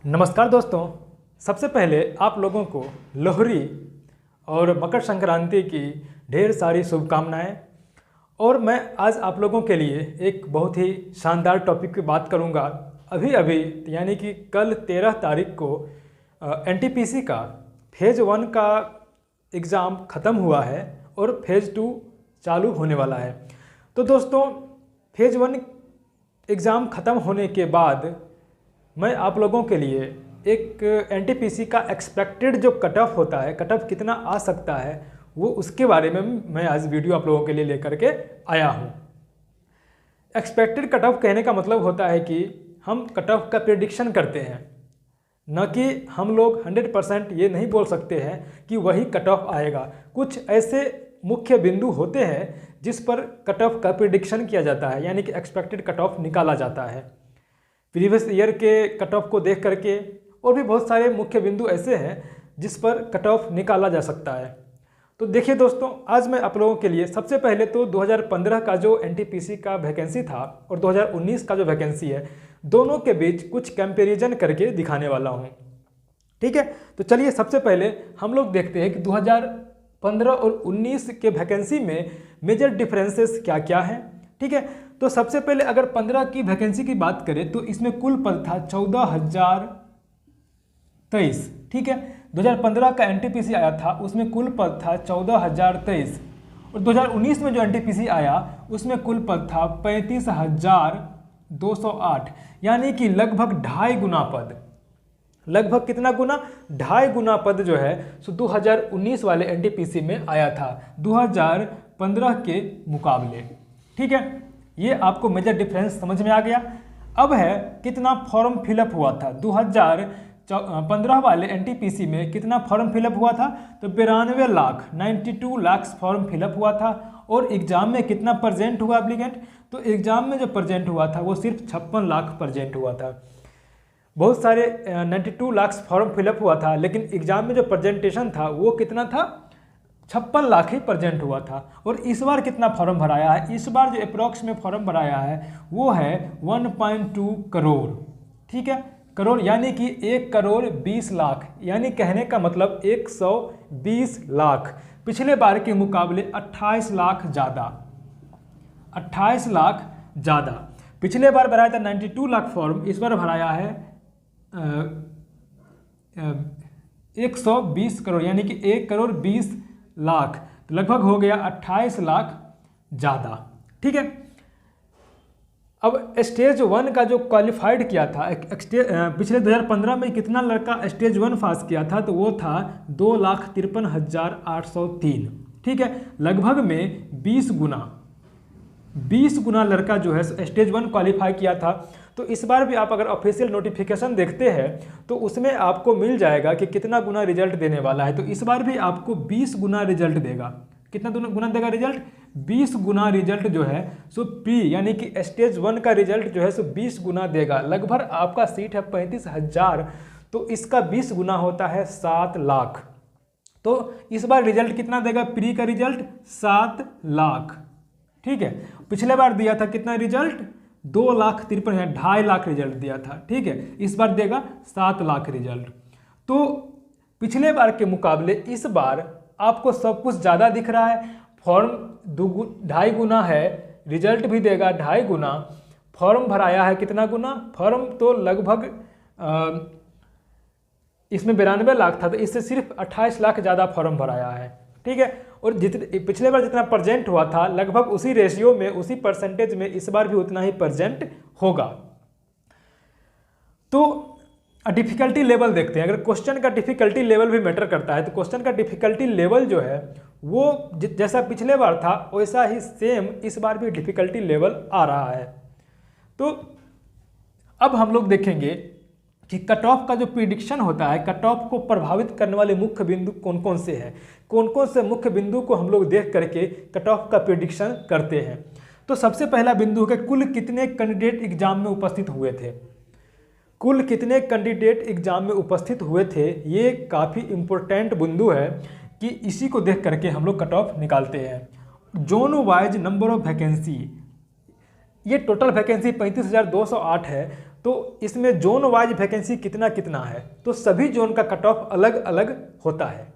नमस्कार दोस्तों। सबसे पहले आप लोगों को लोहड़ी और मकर संक्रांति की ढेर सारी शुभकामनाएं। और मैं आज आप लोगों के लिए एक बहुत ही शानदार टॉपिक की बात करूंगा। अभी अभी यानी कि कल 13 तारीख को एनटीपीसी का फेज़ 1 का एग्ज़ाम ख़त्म हुआ है और फेज़ 2 चालू होने वाला है। तो दोस्तों, फेज़ 1 एग्ज़ाम ख़त्म होने के बाद मैं आप लोगों के लिए एक एनटीपीसी का एक्सपेक्टेड जो कट ऑफ होता है, कट ऑफ कितना आ सकता है, वो उसके बारे में मैं आज वीडियो आप लोगों के लिए लेकर के आया हूँ। एक्सपेक्टेड कट ऑफ कहने का मतलब होता है कि हम कट ऑफ का प्रेडिक्शन करते हैं, न कि हम लोग 100% ये नहीं बोल सकते हैं कि वही कट ऑफ आएगा। कुछ ऐसे मुख्य बिंदु होते हैं जिस पर कट ऑफ का प्रेडिक्शन किया जाता है, यानी कि एक्सपेक्टेड कट ऑफ निकाला जाता है प्रीवियस ईयर के कट ऑफ को देख करके। और भी बहुत सारे मुख्य बिंदु ऐसे हैं जिस पर कट ऑफ निकाला जा सकता है। तो देखिए दोस्तों, आज मैं आप लोगों के लिए सबसे पहले तो 2015 का जो एनटीपीसी का वैकेंसी था और 2019 का जो वैकेंसी है, दोनों के बीच कुछ कंपैरिजन करके दिखाने वाला हूँ। ठीक है, तो चलिए सबसे पहले हम लोग देखते हैं कि 2015 और 19 के वैकेंसी में मेजर डिफरेंसेस क्या क्या हैं। ठीक है, तो सबसे पहले अगर 15 की वैकेंसी की बात करें तो इसमें कुल पद था 14,023। ठीक है, 2015 का एनटीपीसी आया था उसमें कुल पद था 14,023 और 2019 में जो एनटीपीसी आया उसमें कुल पद था 35,208, यानी कि लगभग 2.5 गुना पद। लगभग कितना गुना? 2.5 गुना पद जो है सो 2019 वाले एनटीपीसी में आया था 2015 के मुकाबले। ठीक है, ये आपको मेजर डिफरेंस समझ में आ गया। अब है कितना फॉर्म फिलअप हुआ था। 2015 वाले एनटीपीसी में कितना फॉर्म फिलअप हुआ था? तो 92 लाख फॉर्म फिलअप हुआ था। और एग्जाम में कितना प्रेजेंट हुआ एप्लीकेंट? तो एग्जाम में जो प्रेजेंट हुआ था वो सिर्फ 56 लाख प्रेजेंट हुआ था। बहुत सारे 92 लाख फॉर्म फिलअप हुआ था, लेकिन एग्जाम में जो प्रेजेंटेशन था वो कितना था? 56 लाख ही प्रेजेंट हुआ था। और इस बार कितना फॉर्म भराया है? इस बार जो अप्रॉक्स में फॉर्म भराया है वो है 1.2 करोड़। ठीक है, करोड़ यानी कि 1 करोड़ 20 लाख, यानी कहने का मतलब 120 लाख। पिछले बार के मुकाबले 28 लाख ज़्यादा, 28 लाख ज़्यादा। पिछले बार भराया था 92 लाख फॉर्म, इस बार भराया है 120 करोड़, यानी कि 1 करोड़ 20 लाख, तो लगभग हो गया 28 लाख ज़्यादा। ठीक है, अब स्टेज 1 का जो क्वालिफाइड किया था, पिछले 2015 में कितना लड़का स्टेज 1 पास किया था? तो वो था 2,53,803। ठीक है, लगभग में 20 गुना लड़का जो है स्टेज 1 क्वालिफाई किया था। तो इस बार भी आप अगर ऑफिशियल नोटिफिकेशन देखते हैं तो उसमें आपको मिल जाएगा कि कितना गुना रिजल्ट देने वाला है। तो इस बार भी आपको 20 गुना रिजल्ट देगा। कितना गुना देगा रिजल्ट? 20 गुना रिजल्ट जो है सो प्री यानी कि स्टेज 1 का रिजल्ट जो है सो 20 गुना देगा। लगभग आपका सीट है 35,000, तो इसका 20 गुना होता है 7 लाख। तो इस बार रिजल्ट कितना देगा? प्री का रिजल्ट 7 लाख। ठीक है, पिछले बार दिया था कितना रिजल्ट? 2,53,000, 2.5 लाख रिजल्ट दिया था। ठीक है, इस बार देगा 7 लाख रिजल्ट। तो पिछले बार के मुकाबले इस बार आपको सब कुछ ज़्यादा दिख रहा है। फॉर्म 2.5 गुना है, रिजल्ट भी देगा 2.5 गुना। फॉर्म भराया है कितना गुना? फॉर्म तो लगभग इसमें 92 लाख था, तो इससे सिर्फ 28 लाख ज़्यादा फॉर्म भराया है। ठीक है, और जितने पिछले बार जितना प्रेजेंट हुआ था लगभग उसी रेशियो में, उसी परसेंटेज में इस बार भी उतना ही प्रेजेंट होगा। तो डिफिकल्टी लेवल देखते हैं। अगर क्वेश्चन का डिफिकल्टी लेवल भी मैटर करता है तो क्वेश्चन का डिफिकल्टी लेवल जो है वो जैसा पिछले बार था वैसा ही सेम इस बार भी डिफिकल्टी लेवल आ रहा है। तो अब हम लोग देखेंगे कि कट ऑफ का जो प्रिडिक्शन होता है, कट ऑफ को प्रभावित करने वाले मुख्य बिंदु कौन कौन से हैं, कौन कौन से मुख्य बिंदु को हम लोग देख करके कट ऑफ का प्रिडिक्शन करते हैं। तो सबसे पहला बिंदु है कुल कितने कैंडिडेट एग्जाम में उपस्थित हुए थे। कुल कितने कैंडिडेट एग्जाम में उपस्थित हुए थे, ये काफ़ी इम्पोर्टेंट बिंदु है कि इसी को देख करके हम लोग कट ऑफ निकालते हैं। Zone wise number of vacancy, ये टोटल वैकेंसी 35,208 है। तो इसमें जोन वाइज वैकेंसी कितना कितना है, तो सभी जोन का कट ऑफ अलग अलग होता है।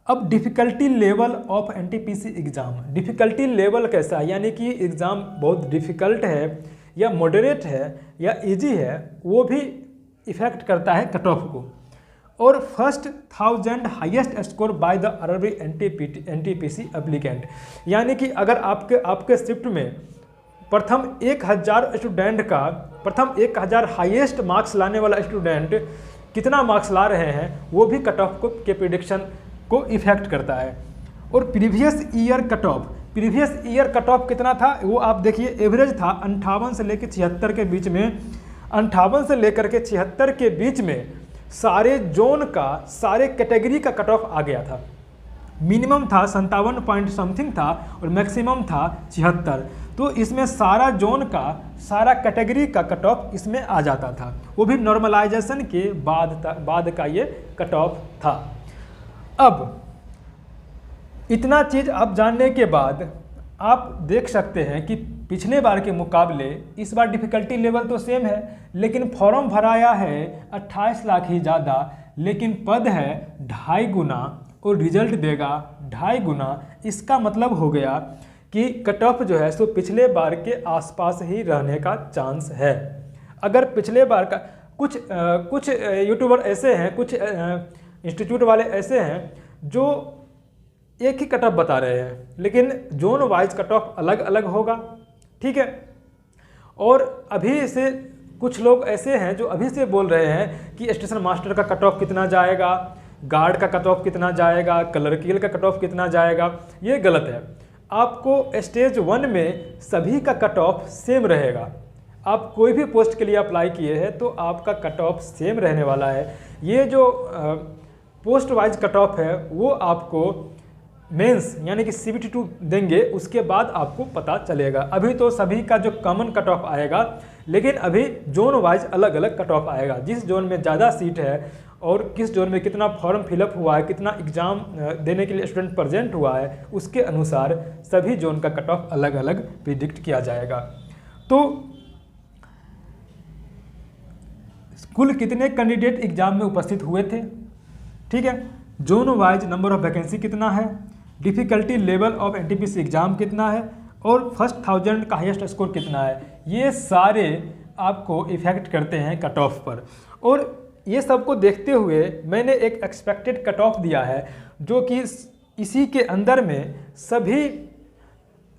अब difficulty level of NTPC exam, difficulty level कैसा है, यानी कि एग्ज़ाम बहुत डिफ़िकल्ट है या मॉडरेट है या इजी है, वो भी इफ़ेक्ट करता है कट ऑफ को। और first 1000 highest score by the अरबी एनटीपीसी एप्लीकेंट, यानी कि अगर आपके शिफ्ट में प्रथम 1000 स्टूडेंट का, प्रथम 1000 हाईएस्ट मार्क्स लाने वाला स्टूडेंट कितना मार्क्स ला रहे हैं, वो भी कट ऑफ के प्रिडिक्शन को इफेक्ट करता है। और previous year cut off, previous year cut off कितना था वो आप देखिए, एवरेज था 58 से लेकर 76 के बीच में, 58 से लेकर के 76 के बीच में सारे जोन का, सारे कैटेगरी का कट ऑफ आ गया था। मिनिमम था 57 पॉइंट समथिंग था और मैक्सिमम था 76। तो इसमें सारा जोन का, सारा कैटेगरी का कट ऑफ इसमें आ जाता था, वो भी नॉर्मलाइजेशन के बाद का ये कट ऑफ था। अब इतना चीज़ आप जानने के बाद आप देख सकते हैं कि पिछले बार के मुकाबले इस बार डिफ़िकल्टी लेवल तो सेम है, लेकिन फॉर्म भराया है 28 लाख ही ज़्यादा, लेकिन पद है 2.5 गुना और रिजल्ट देगा 2.5 गुना। इसका मतलब हो गया कि कट ऑफ जो है सो पिछले बार के आसपास ही रहने का चांस है। अगर पिछले बार का कुछ यूट्यूबर ऐसे हैं, कुछ इंस्टीट्यूट वाले ऐसे हैं जो एक ही कट ऑफ बता रहे हैं, लेकिन जोन वाइज कट ऑफ अलग अलग होगा, ठीक है। और अभी से कुछ लोग ऐसे हैं जो अभी से बोल रहे हैं कि स्टेशन मास्टर का कट ऑफ कितना जाएगा, गार्ड का कट ऑफ कितना जाएगा, क्लर्कियल का कट ऑफ कितना जाएगा। ये गलत है। आपको स्टेज 1 में सभी का कट ऑफ सेम रहेगा। आप कोई भी पोस्ट के लिए अप्लाई किए हैं तो आपका कट ऑफ सेम रहने वाला है। ये जो पोस्ट वाइज कट ऑफ है वो आपको मेंस यानी कि CBT 2 देंगे, उसके बाद आपको पता चलेगा। अभी तो सभी का जो कॉमन कट ऑफ आएगा, लेकिन अभी जोन वाइज अलग अलग कट ऑफ आएगा। जिस जोन में ज़्यादा सीट है और किस जोन में कितना फॉर्म फिलअप हुआ है, कितना एग्ज़ाम देने के लिए स्टूडेंट प्रेजेंट हुआ है, उसके अनुसार सभी जोन का कट ऑफ अलग अलग प्रिडिक्ट किया जाएगा। तो कुल कितने कैंडिडेट एग्जाम में उपस्थित हुए थे, ठीक है, zone wise number of vacancy कितना है, difficulty level of NTPC exam कितना है और फर्स्ट 1000 का हाईएस्ट स्कोर कितना है, ये सारे आपको इफ़ेक्ट करते हैं कट ऑफ पर। और ये सबको देखते हुए मैंने एक एक्सपेक्टेड कट ऑफ दिया है, जो कि इसी के अंदर में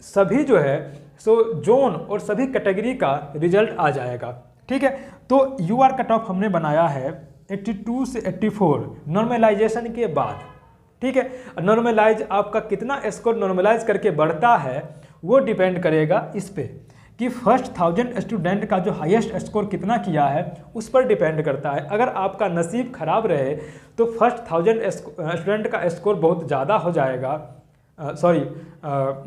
सभी जो है सो जोन और सभी कैटेगरी का रिजल्ट आ जाएगा, ठीक है। तो यूआर कट ऑफ हमने बनाया है 82 से 84 नॉर्मलाइजेशन के बाद, ठीक है। नॉर्मलाइज आपका कितना स्कोर नॉर्मलाइज करके बढ़ता है वो डिपेंड करेगा इस पे कि फर्स्ट 1000 स्टूडेंट का जो हाईएस्ट स्कोर कितना किया है उस पर डिपेंड करता है। अगर आपका नसीब खराब रहे तो फर्स्ट 1000 स्टूडेंट का स्कोर बहुत ज़्यादा हो जाएगा,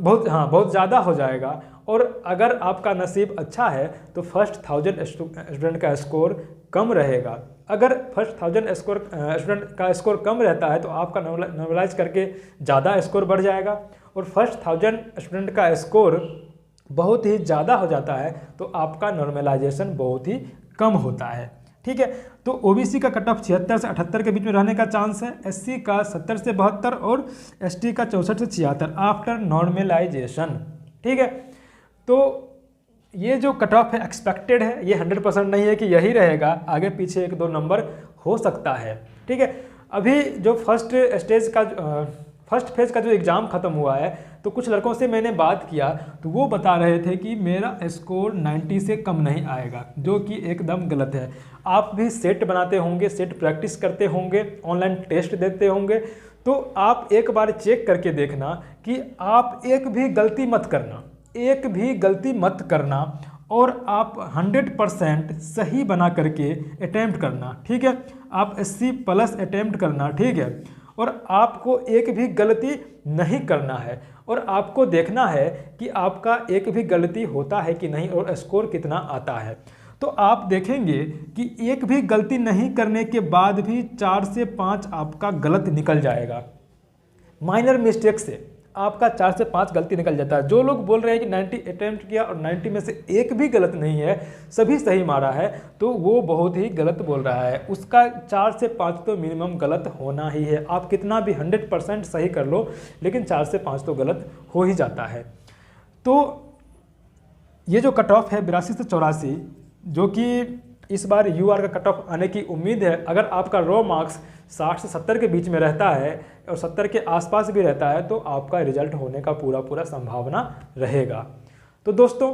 बहुत ज़्यादा हो जाएगा। और अगर आपका नसीब अच्छा है तो फर्स्ट 1000 स्टूडेंट का स्कोर कम रहेगा। अगर फर्स्ट 1000 स्टूडेंट का स्कोर कम रहता है तो आपका नॉर्मलाइज करके ज़्यादा स्कोर बढ़ जाएगा, और फर्स्ट 1000 स्टूडेंट का स्कोर बहुत ही ज़्यादा हो जाता है तो आपका नॉर्मलाइजेशन बहुत ही कम होता है, ठीक है। तो ओबीसी का कट ऑफ 76 से 78 के बीच में रहने का चांस है, एससी का 70 से 72 और एसटी का 64 से 76 आफ्टर नॉर्मलाइजेशन, ठीक है। तो ये जो कट ऑफ है एक्सपेक्टेड है, ये 100% नहीं है कि यही रहेगा, आगे पीछे 1-2 नंबर हो सकता है, ठीक है। अभी जो फर्स्ट फेज़ का जो एग्ज़ाम ख़त्म हुआ है तो कुछ लड़कों से मैंने बात किया तो वो बता रहे थे कि मेरा स्कोर 90 से कम नहीं आएगा, जो कि एकदम गलत है। आप भी सेट बनाते होंगे, सेट प्रैक्टिस करते होंगे, ऑनलाइन टेस्ट देते होंगे, तो आप एक बार चेक करके देखना कि आप एक भी गलती मत करना और आप 100% सही बना करके अटैम्प्ट करना, ठीक है। आप 80+ अटैम्प्ट करना, ठीक है। और आपको एक भी गलती नहीं करना है और आपको देखना है कि आपका एक भी गलती होता है कि नहीं और स्कोर कितना आता है। तो आप देखेंगे कि एक भी गलती नहीं करने के बाद भी 4 से 5 आपका गलत निकल जाएगा माइनर मिस्टेक से। आपका 4 से 5 गलती निकल जाता है। जो लोग बोल रहे हैं कि 90 अटेम्प्ट किया और 90 में से एक भी गलत नहीं है, सभी सही मारा है, तो वो बहुत ही गलत बोल रहा है। उसका 4 से 5 तो मिनिमम गलत होना ही है। आप कितना भी 100% सही कर लो, लेकिन 4 से 5 तो गलत हो ही जाता है। तो ये जो कट ऑफ है 82 से 84, जो कि इस बार यूआर का कट ऑफ आने की उम्मीद है। अगर आपका रॉ मार्क्स 60 से 70 के बीच में रहता है और 70 के आसपास भी रहता है, तो आपका रिजल्ट होने का पूरा संभावना रहेगा। तो दोस्तों,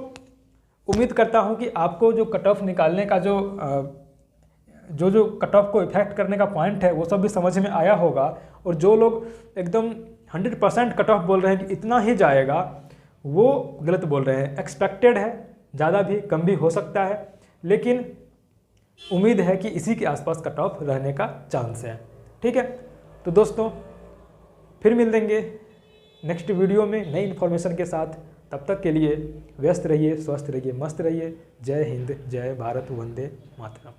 उम्मीद करता हूं कि आपको जो कट ऑफ निकालने का जो कट ऑफ को इफेक्ट करने का पॉइंट है वो सब भी समझ में आया होगा। और जो लोग एकदम 100% कट ऑफ बोल रहे हैं कि इतना ही जाएगा, वो गलत बोल रहे हैं। एक्सपेक्टेड है, ज़्यादा भी कम भी हो सकता है, लेकिन उम्मीद है कि इसी के आसपास कट ऑफ रहने का चांस है। ठीक है, तो दोस्तों फिर मिल देंगे नेक्स्ट वीडियो में नई इन्फॉर्मेशन के साथ। तब तक के लिए व्यस्त रहिए, स्वस्थ रहिए, मस्त रहिए। जय हिंद, जय भारत, वंदे मातरम।